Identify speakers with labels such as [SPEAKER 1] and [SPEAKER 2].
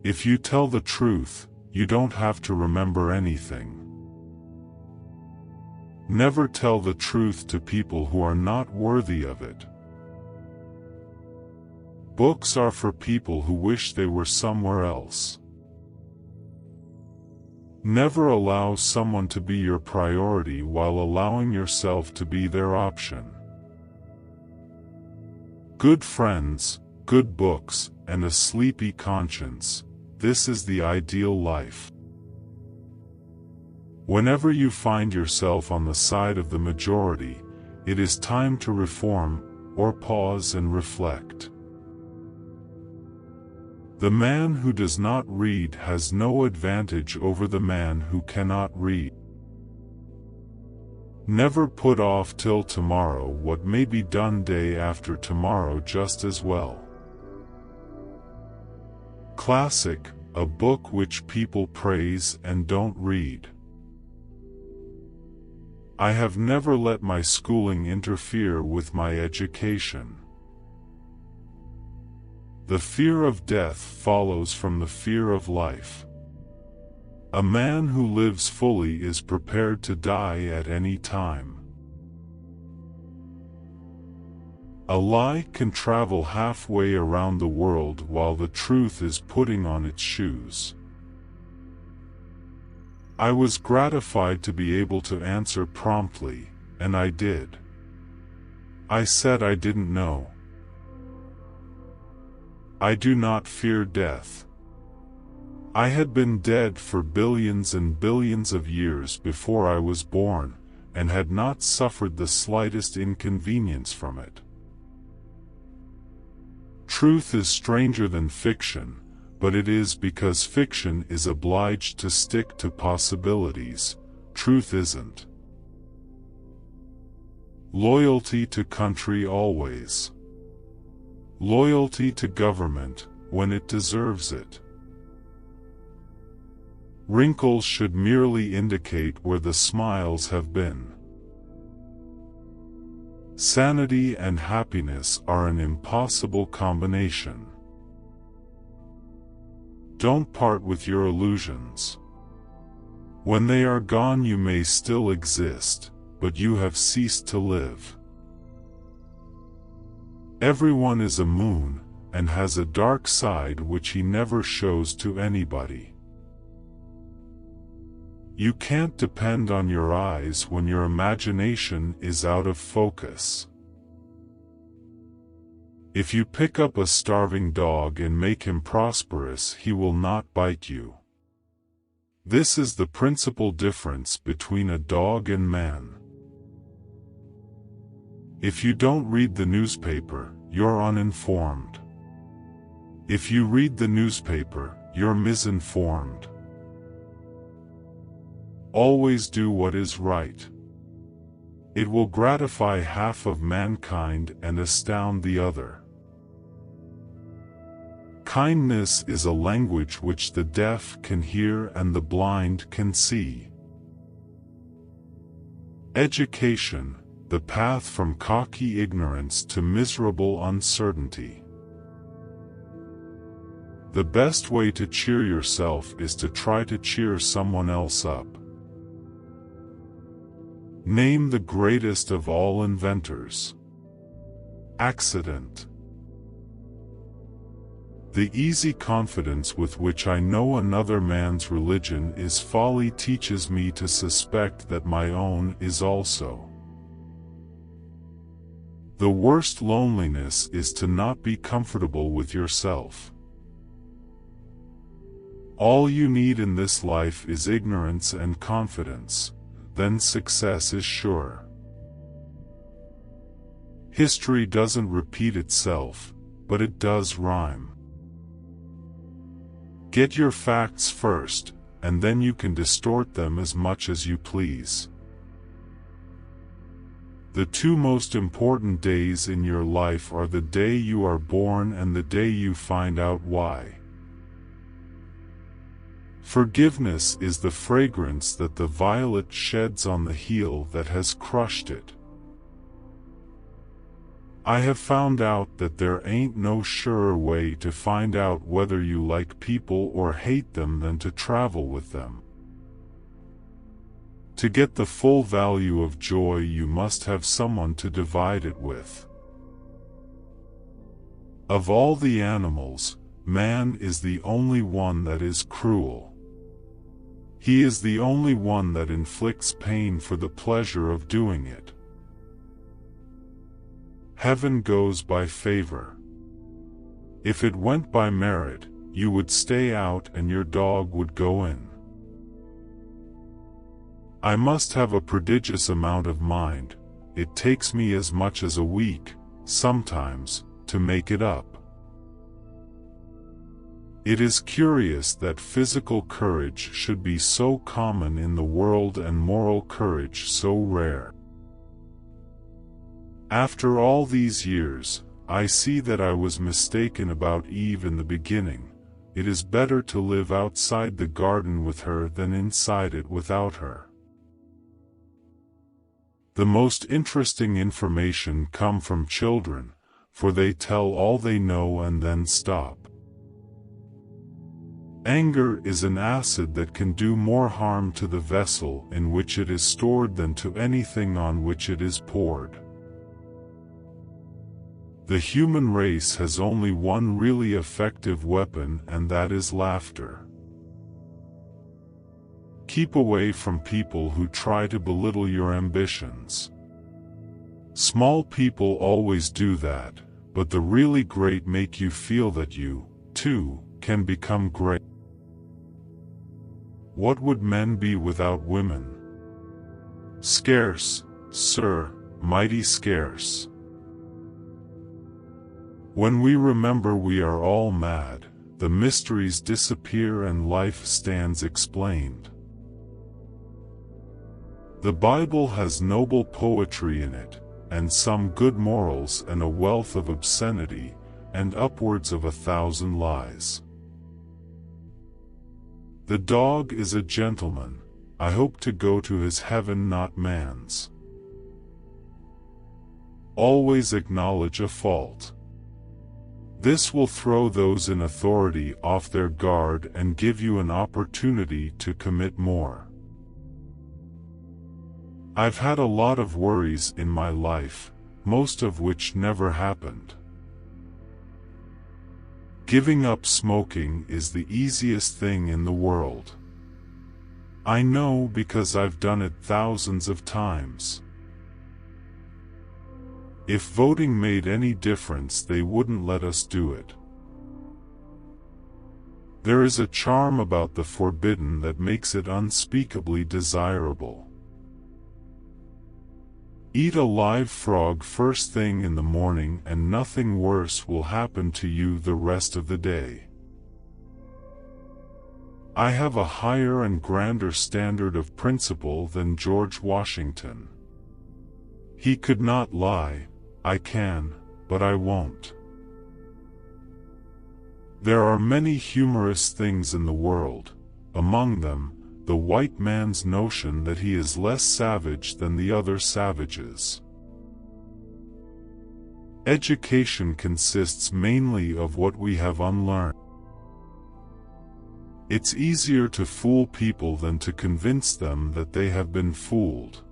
[SPEAKER 1] If you tell the truth, you don't have to remember anything. Never tell the truth to people who are not worthy of it. Books are for people who wish they were somewhere else. Never allow someone to be your priority while allowing yourself to be their option. Good friends, good books, and a sleepy conscience. This is the ideal life. Whenever you find yourself on the side of the majority, it is time to reform, or pause and reflect. The man who does not read has no advantage over the man who cannot read. Never put off till tomorrow what may be done day after tomorrow just as well. Classic, a book which people praise and don't read. I have never let my schooling interfere with my education. The fear of death follows from the fear of life. A man who lives fully is prepared to die at any time. A lie can travel halfway around the world while the truth is putting on its shoes. I was gratified to be able to answer promptly, and I did. I said I didn't know. I do not fear death. I had been dead for billions and billions of years before I was born, and had not suffered the slightest inconvenience from it. Truth is stranger than fiction, but it is because fiction is obliged to stick to possibilities. Truth isn't. Loyalty to country always. Loyalty to government, when it deserves it. Wrinkles should merely indicate where the smiles have been. Sanity and happiness are an impossible combination. Don't part with your illusions. When they are gone you may still exist, but you have ceased to live. Everyone is a moon, and has a dark side which he never shows to anybody. You can't depend on your eyes when your imagination is out of focus. If you pick up a starving dog and make him prosperous, he will not bite you. This is the principal difference between a dog and man. If you don't read the newspaper, you're uninformed. If you read the newspaper, you're misinformed. Always do what is right. It will gratify half of mankind and astound the other. Kindness is a language which the deaf can hear and the blind can see. Education, the path from cocky ignorance to miserable uncertainty. The best way to cheer yourself is to try to cheer someone else up. Name the greatest of all inventors. Accident. The easy confidence with which I know another man's religion is folly teaches me to suspect that my own is also. The worst loneliness is to not be comfortable with yourself. All you need in this life is ignorance and confidence, then success is sure. History doesn't repeat itself, but it does rhyme. Get your facts first, and then you can distort them as much as you please. The two most important days in your life are the day you are born and the day you find out why. Forgiveness is the fragrance that the violet sheds on the heel that has crushed it. I have found out that there ain't no surer way to find out whether you like people or hate them than to travel with them. To get the full value of joy, you must have someone to divide it with. Of all the animals, man is the only one that is cruel. He is the only one that inflicts pain for the pleasure of doing it. Heaven goes by favor. If it went by merit, you would stay out and your dog would go in. I must have a prodigious amount of mind. It takes me as much as a week, sometimes, to make it up. It is curious that physical courage should be so common in the world and moral courage so rare. After all these years, I see that I was mistaken about Eve in the beginning. It is better to live outside the garden with her than inside it without her. The most interesting information come from children, for they tell all they know and then stop. Anger is an acid that can do more harm to the vessel in which it is stored than to anything on which it is poured. The human race has only one really effective weapon, and that is laughter. Keep away from people who try to belittle your ambitions. Small people always do that, but the really great make you feel that you, too, can become great. What would men be without women? Scarce, sir, mighty scarce. When we remember we are all mad, the mysteries disappear and life stands explained. The Bible has noble poetry in it, and some good morals and a wealth of obscenity, and upwards of 1,000 lies. The dog is a gentleman. I hope to go to his heaven, not man's. Always acknowledge a fault. This will throw those in authority off their guard and give you an opportunity to commit more. I've had a lot of worries in my life, most of which never happened. Giving up smoking is the easiest thing in the world. I know because I've done it thousands of times. If voting made any difference, they wouldn't let us do it. There is a charm about the forbidden that makes it unspeakably desirable. Eat a live frog first thing in the morning and nothing worse will happen to you the rest of the day. I have a higher and grander standard of principle than George Washington. He could not lie. I can, but I won't. There are many humorous things in the world, among them, the white man's notion that he is less savage than the other savages. Education consists mainly of what we have unlearned. It's easier to fool people than to convince them that they have been fooled.